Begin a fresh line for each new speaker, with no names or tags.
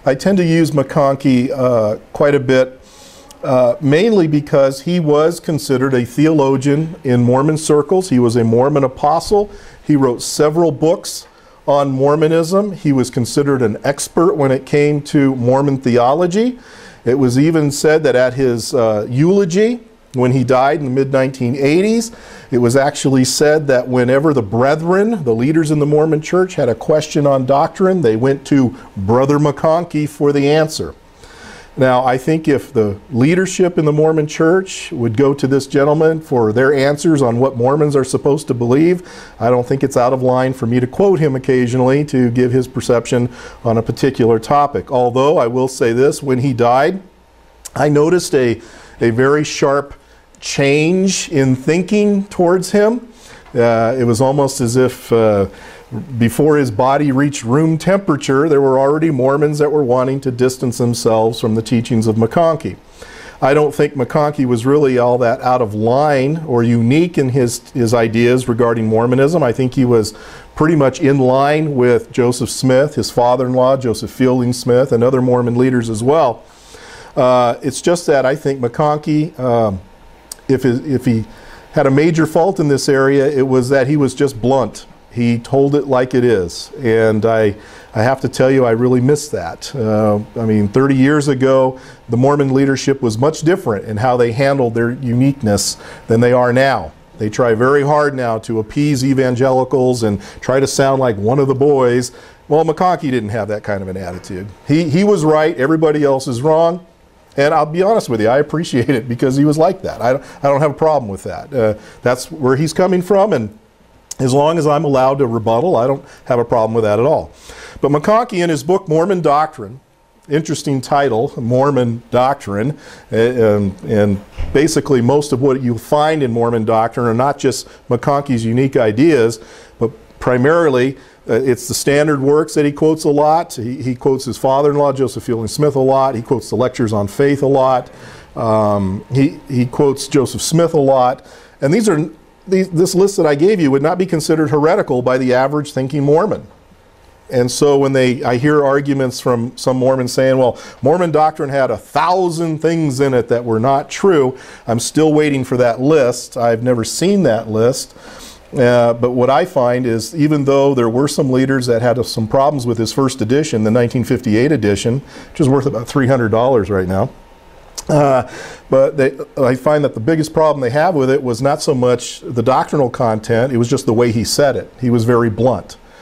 I tend to use McConkie quite a bit, mainly because he was considered a theologian in Mormon circles. He was a Mormon apostle. He wrote several books on Mormonism. He was considered an expert when it came to Mormon theology. It was even said that at his eulogy, when he died in the mid-1980s, it was actually said that whenever the brethren, the leaders in the Mormon church, had a question on doctrine, they went to Brother McConkie for the answer. Now, I think if the leadership in the Mormon church would go to this gentleman for their answers on what Mormons are supposed to believe, I don't think it's out of line for me to quote him occasionally to give his perception on a particular topic. Although, I will say this, when he died, I noticed a very sharp change in thinking towards him. It was almost as if before his body reached room temperature, there were already Mormons that were wanting to distance themselves from the teachings of McConkie. I don't think McConkie was really all that out of line or unique in his ideas regarding Mormonism. I think he was pretty much in line with Joseph Smith, his father-in-law, Joseph Fielding Smith, and other Mormon leaders as well. It's just that I think McConkie, if he had a major fault in this area, it was that he was just blunt. He told it like it is. And I have to tell you, I really miss that. I mean, 30 years ago, the Mormon leadership was much different in how they handled their uniqueness than they are now. They try very hard now to appease evangelicals and try to sound like one of the boys. Well, McConkie didn't have that kind of an attitude. He was right, everybody else is wrong. And I'll be honest with you, I appreciate it because he was like that. I don't have a problem with that. That's where he's coming from, and as long as I'm allowed to rebuttal, I don't have a problem with that at all. But McConkie, in his book Mormon Doctrine, interesting title, Mormon Doctrine, and basically most of what you'll find in Mormon Doctrine are not just McConkie's unique ideas, but primarily it's the standard works that he quotes a lot. He quotes his father-in-law, Joseph Fielding Smith, a lot. He quotes the lectures on faith a lot. He quotes Joseph Smith a lot. And this list that I gave you would not be considered heretical by the average thinking Mormon. And so when I hear arguments from some Mormons saying, well, Mormon doctrine had 1,000 things in it that were not true, I'm still waiting for that list. I've never seen that list. But what I find is, even though there were some leaders that had some problems with his first edition, the 1958 edition, which is worth about $300 right now, but I find that the biggest problem they have with it was not so much the doctrinal content, it was just the way he said it. He was very blunt.